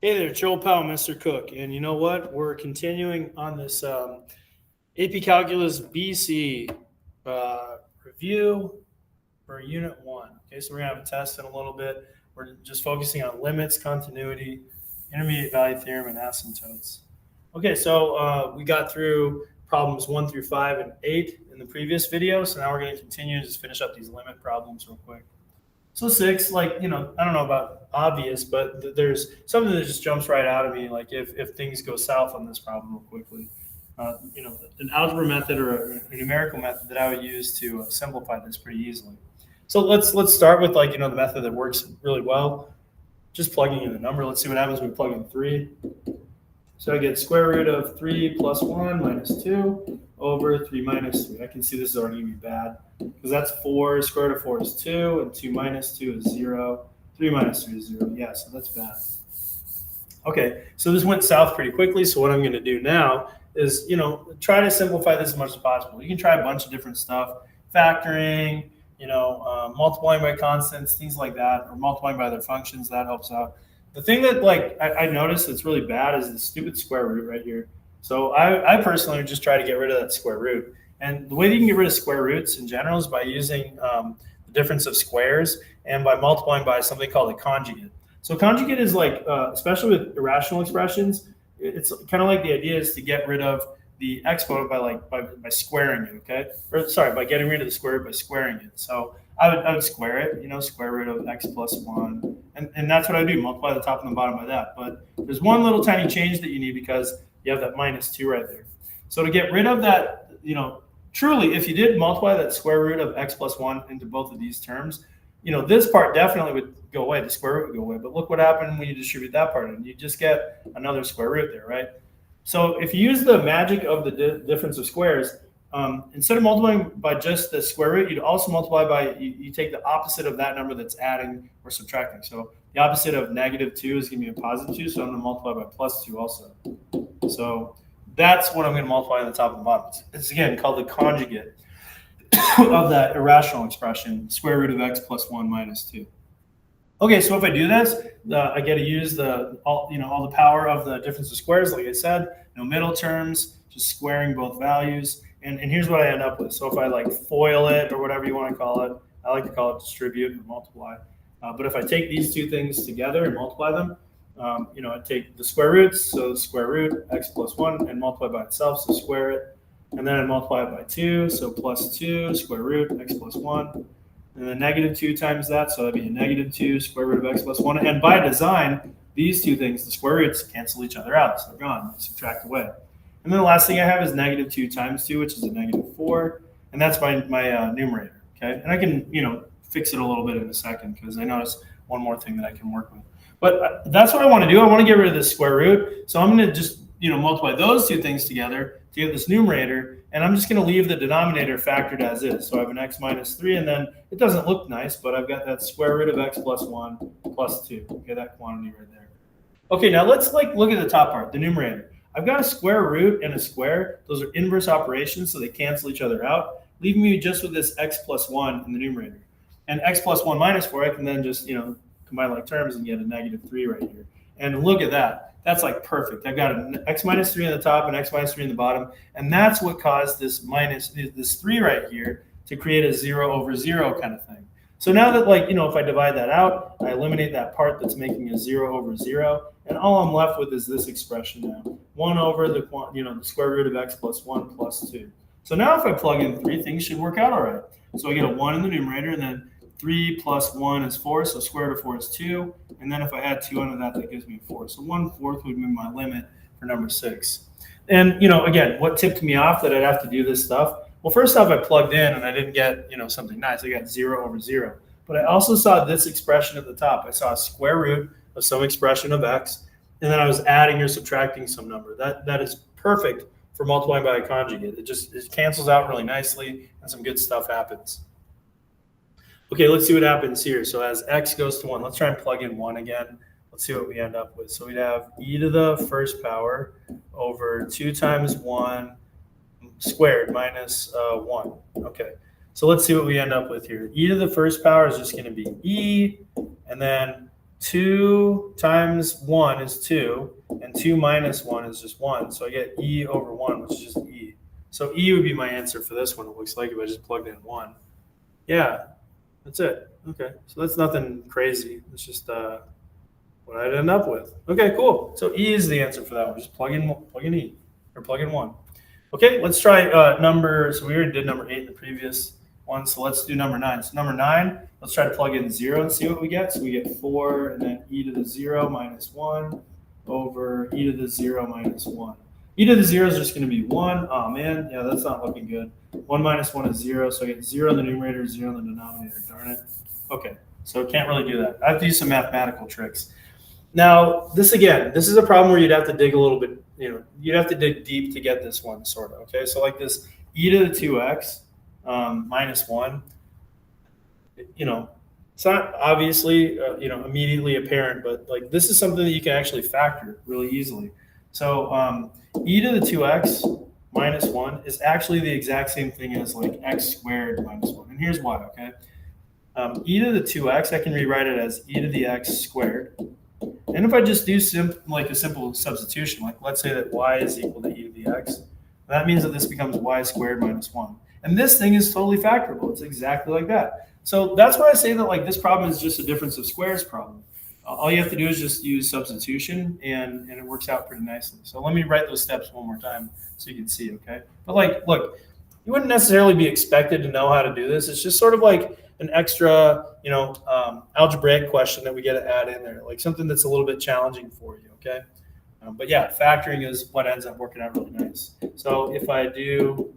Hey there, Joe Powell, Mr. Cook. And you know what? We're continuing on this AP Calculus BC review for Unit 1. Okay, so we're going to have a test in a little bit. We're just focusing on limits, continuity, intermediate value theorem, and asymptotes. Okay, so we got through problems 1 through 5 and 8 in the previous video. So now we're going to continue and just finish up these limit problems real quick. So 6, I don't know about obvious, but there's something that just jumps right out of me. Like if things go south on this problem real quickly, an algebra method or a numerical method that I would use to simplify this pretty easily. So let's start with the method that works really well. Just plugging in the number. Let's see what happens when we plug in 3. So I get square root of 3 plus 1 minus 2 over 3 minus 3. I can see this is already going to be bad because that's 4. Square root of 4 is 2, and 2 minus 2 is 0. 3 minus 3 is 0. Yeah, so that's bad. Okay, so this went south pretty quickly. So what I'm going to do now is, try to simplify this as much as possible. You can try a bunch of different stuff, factoring, multiplying by constants, things like that, or multiplying by their functions. That helps out. The thing that I noticed that's really bad is the stupid square root right here. So I personally would just try to get rid of that square root. And the way that you can get rid of square roots in general is by using the difference of squares and by multiplying by something called a conjugate. So conjugate is especially with irrational expressions, it's kind of like the idea is to get rid of the exponent by squaring it, okay? Or sorry, by getting rid of the square root by squaring it. So I would square it, square root of x plus 1. And that's what I do, multiply the top and the bottom by that. But there's one little tiny change that you need because you have that minus 2 right there. So to get rid of that, truly, if you did multiply that square root of x plus 1 into both of these terms, this part definitely would go away. The square root would go away. But look what happened when you distribute that part in. You just get another square root there, right? So if you use the magic of the difference of squares, instead of multiplying by just the square root, you'd also multiply by, you take the opposite of that number that's adding or subtracting. So the opposite of negative 2 is going to be a positive 2, so I'm going to multiply by plus 2 also. So that's what I'm going to multiply on the top and the bottom. It's again called the conjugate of that irrational expression, square root of x plus 1 minus 2. Okay, so if I do this, I get to use all the power of the difference of squares, like I said, no middle terms, just squaring both values. And here's what I end up with. So if I FOIL it or whatever you want to call it, I like to call it distribute and multiply. But if I take these two things together and multiply them, I take the square roots, so the square root, x plus 1, and multiply by itself, so square it. And then I multiply it by 2, so plus 2, square root, x plus 1. And then negative 2 times that, so that'd be a negative 2, square root of x plus 1. And by design, these two things, the square roots, cancel each other out, so they're gone, they subtract away. And then the last thing I have is negative 2 times 2, which is a negative 4. And that's my numerator, okay? And I can, fix it a little bit in a second because I noticed one more thing that I can work with. But that's what I want to do. I want to get rid of this square root. So I'm going to just, multiply those two things together to get this numerator. And I'm just going to leave the denominator factored as is. So I have an x minus 3, and then it doesn't look nice, but I've got that square root of x plus 1 plus 2. Okay, that quantity right there. Okay, now let's look at the top part, the numerator. I've got a square root and a square. Those are inverse operations, so they cancel each other out, leaving me just with this x plus 1 in the numerator. And x plus 1 minus 4, I can then just, combine like terms and get a negative 3 right here. And look at that. That's perfect. I've got an x minus 3 on the top and x minus 3 on the bottom. And that's what caused this 3 right here to create a 0 over 0 kind of thing. So now that if I divide that out, I eliminate that part that's making a 0 over 0. And all I'm left with is this expression now. 1 over the square root of x plus 1 plus 2. So now if I plug in 3, things should work out all right. So I get a 1 in the numerator, and then 3 plus 1 is 4, so square root of 4 is 2. And then if I add 2 onto that, that gives me 4. So 1/4 would be my limit for number 6. And, again, what tipped me off that I'd have to do this stuff? Well, first off, I plugged in and I didn't get, something nice. I got 0 over 0. But I also saw this expression at the top. I saw a square root of some expression of x, and then I was adding or subtracting some number. That is perfect for multiplying by a conjugate. It cancels out really nicely, and some good stuff happens. Okay, let's see what happens here. So as x goes to 1, let's try and plug in 1 again. Let's see what we end up with. So we'd have e to the first power over 2 times 1 squared minus 1. Okay, so let's see what we end up with here. E to the first power is just going to be e, and then 2 times 1 is 2, and 2 minus 1 is just 1. So I get e over 1, which is just e. So e would be my answer for this one, it looks like, if I just plugged in 1. Yeah, that's it. Okay, so that's nothing crazy. It's just what I'd end up with. Okay, cool. So e is the answer for that one. Just plug in e, or plug in 1. Okay, let's try so we already did number 8 in the previous one, so let's do number 9. So number 9, let's try to plug in 0 and see what we get. So we get 4, and then e to the 0 minus 1 over e to the 0 minus 1. E to the 0 is just going to be 1. Oh, man, yeah, that's not looking good. 1 minus 1 is 0, so I get 0 in the numerator, 0 in the denominator. Darn it. Okay, so can't really do that. I have to use some mathematical tricks. Now, this is a problem where you'd have to dig a little bit, you'd have to dig deep to get this one, sort of, okay? So like this e to the 2x minus 1, it's not obviously, immediately apparent, but like this is something that you can actually factor really easily. So e to the 2x minus 1 is actually the exact same thing as like x squared minus 1. And here's why, okay? E to the 2x, I can rewrite it as e to the x squared. And if I just do a simple substitution, like let's say that y is equal to e to the x, that means that this becomes y squared minus 1. And this thing is totally factorable. It's exactly like that. So that's why I say that like this problem is just a difference of squares problem. All you have to do is just use substitution, and it works out pretty nicely. So let me write those steps one more time so you can see, okay? But like, look, you wouldn't necessarily be expected to know how to do this. It's just sort of like an extra, algebraic question that we get to add in there, like something that's a little bit challenging for you, okay? But yeah, factoring is what ends up working out really nice. So if I do,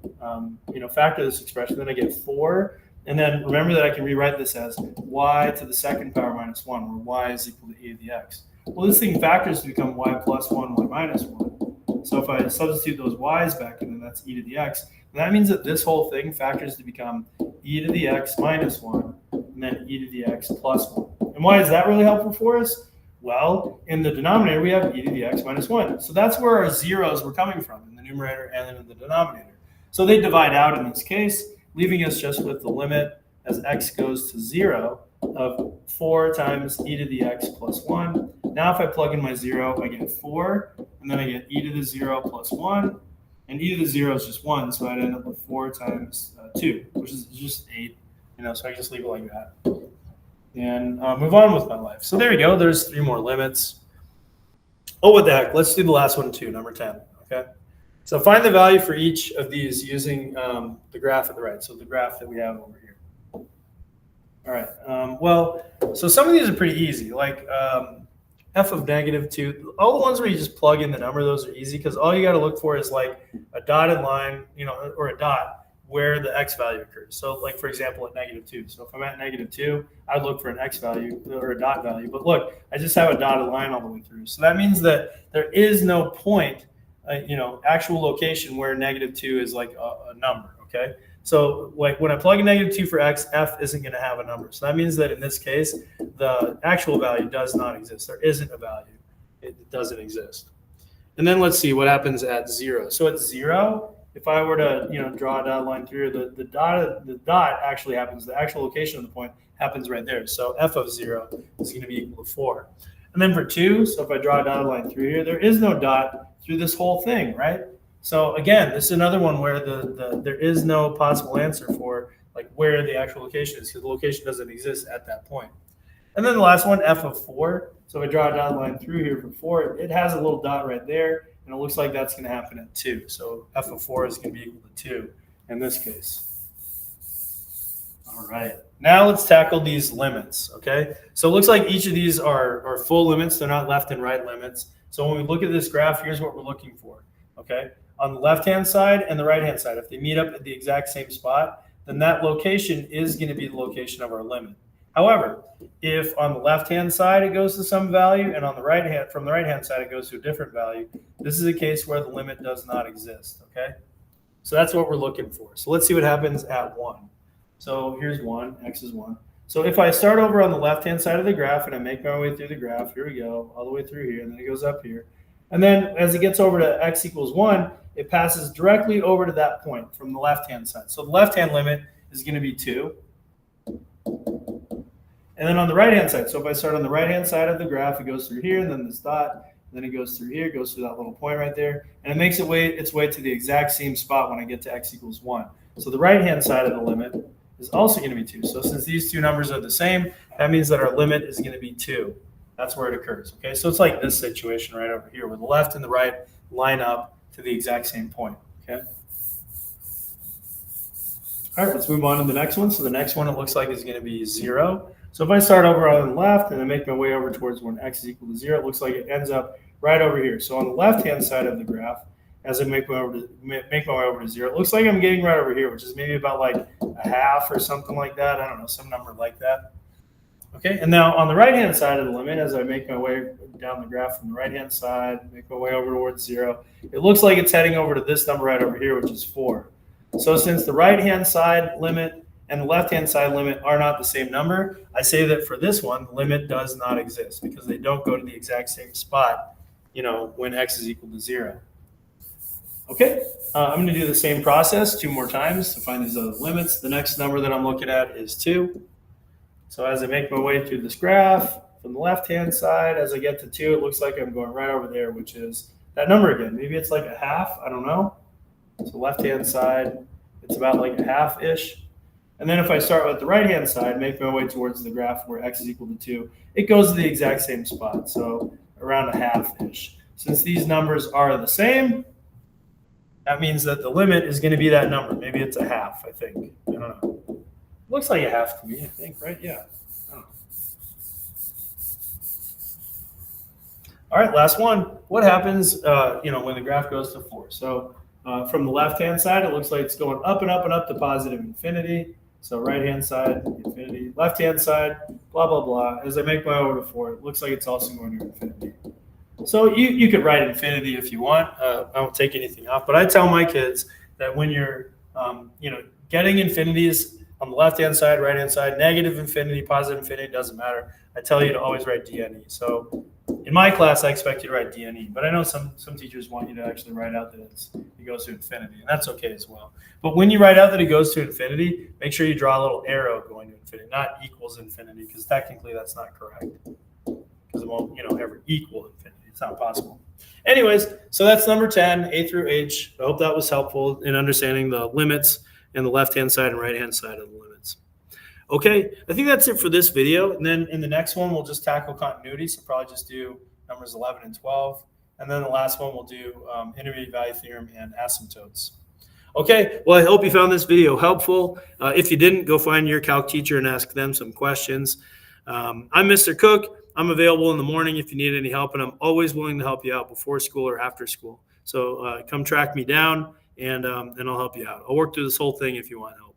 factor this expression, then I get 4. And then remember that I can rewrite this as y to the second power minus 1, where y is equal to e to the x. Well, this thing factors to become y plus 1, y minus 1. So if I substitute those y's back in, then that's e to the x. And that means that this whole thing factors to become e to the x minus 1, and then e to the x plus 1. And why is that really helpful for us? Well, in the denominator, we have e to the x minus 1. So that's where our zeros were coming from, in the numerator and then in the denominator. So they divide out in this case, leaving us just with the limit as x goes to 0 of 4 times e to the x plus 1. Now if I plug in my 0, I get 4, and then I get e to the 0 plus 1, and e to the 0 is just 1, so I'd end up with 4 times 2, which is just 8, so I can just leave it like that and move on with my life. So there you go. There's 3 more limits. Oh, what the heck? Let's do the last one too, number 10, okay? So find the value for each of these using the graph at the right. So the graph that we have over here. All right. So some of these are pretty easy, like f of -2. All the ones where you just plug in the number, those are easy because all you got to look for is like a dotted line, or a dot where the x value occurs. So like, for example, at -2. So if I'm at -2, I'd look for an x value or a dot value. But look, I just have a dotted line all the way through. So that means that there is no point actual location where -2 is like a number, okay? So like when I plug in -2 for x, f isn't going to have a number. So that means that in this case, the actual value does not exist. There isn't a value. It doesn't exist. And then let's see what happens at 0. So at 0, if I were to draw a dotted line through, the dot actually happens, the actual location of the point happens right there. So f of 0 is going to be equal to 4. And then for 2, so if I draw a dotted line through here, there is no dot through this whole thing, right? So again, this is another one where there is no possible answer for like where the actual location is, because the location doesn't exist at that point. And then the last one, f of 4. So if I draw a dotted line through here for 4, it has a little dot right there, and it looks like that's going to happen at 2. So f of 4 is going to be equal to 2 in this case. All right. Now let's tackle these limits, okay? So it looks like each of these are full limits. They're not left and right limits. So when we look at this graph, here's what we're looking for, okay? On the left-hand side and the right-hand side, if they meet up at the exact same spot, then that location is going to be the location of our limit. However, if on the left-hand side it goes to some value and on the from the right-hand side it goes to a different value, this is a case where the limit does not exist, okay? So that's what we're looking for. So let's see what happens at 1. So here's 1, x is 1. So if I start over on the left-hand side of the graph and I make my way through the graph, here we go, all the way through here, and then it goes up here. And then as it gets over to x equals 1, it passes directly over to that point from the left-hand side. So the left-hand limit is going to be 2. And then on the right-hand side, so if I start on the right-hand side of the graph, it goes through here, and then this dot, and then it goes through here, goes through that little point right there, and it makes its way to the exact same spot when I get to x equals 1. So the right-hand side of the limit is also going to be 2. So since these two numbers are the same, that means that our limit is going to be 2. That's where it occurs. Okay, so it's like this situation right over here, where the left and the right line up to the exact same point. Okay. All right, let's move on to the next one. So the next one, it looks like, is going to be 0. So if I start over on the left and then make my way over towards when x is equal to 0, it looks like it ends up right over here. So on the left-hand side of the graph, as I make my way over to 0, it looks like I'm getting right over here, which is maybe about like a half or something like that. I don't know, some number like that. Okay, and now on the right-hand side of the limit, as I make my way down the graph from the right-hand side, make my way over towards 0, it looks like it's heading over to this number right over here, which is 4. So since the right-hand side limit and the left-hand side limit are not the same number, I say that for this one, the limit does not exist because they don't go to the exact same spot, when x is equal to 0. Okay, I'm going to do the same process 2 more times to find these other limits. The next number that I'm looking at is 2. So as I make my way through this graph, from the left-hand side, as I get to 2, it looks like I'm going right over there, which is that number again. Maybe it's like a half, I don't know. So left-hand side, it's about like a half-ish. And then if I start with the right-hand side, make my way towards the graph where x is equal to 2, it goes to the exact same spot, so around a half-ish. Since these numbers are the same, that means that the limit is going to be that number. Maybe it's a half, I think. I don't know. Looks like a half to me, I think, right? Yeah. I don't know. All right, last one. What happens, when the graph goes to 4? So from the left-hand side, it looks like it's going up and up and up to positive infinity. So right-hand side, infinity. Left-hand side, blah, blah, blah. As I make my way over to 4, it looks like it's also going to infinity. So you could write infinity if you want. I don't take anything off. But I tell my kids that when you're, getting infinities on the left-hand side, right-hand side, negative infinity, positive infinity, doesn't matter. I tell you to always write DNE. So in my class, I expect you to write DNE, but I know some teachers want you to actually write out that it goes to infinity, and that's okay as well. But when you write out that it goes to infinity, make sure you draw a little arrow going to infinity, not equals infinity, because technically that's not correct. Because it won't, ever equal infinity. It's not possible. Anyways, so that's number 10, A through H. I hope that was helpful in understanding the limits and the left-hand side and right-hand side of the limits. Okay, I think that's it for this video. And then in the next one, we'll just tackle continuity. So probably just do numbers 11 and 12. And then the last one, we'll do intermediate value theorem and asymptotes. Okay, well, I hope you found this video helpful. If you didn't, go find your calc teacher and ask them some questions. I'm Mr. Cook. I'm available in the morning if you need any help, and I'm always willing to help you out before school or after school. So come track me down, and I'll help you out. I'll work through this whole thing if you want help.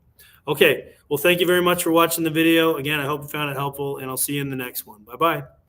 Okay, well, thank you very much for watching the video. Again, I hope you found it helpful, and I'll see you in the next one. Bye-bye.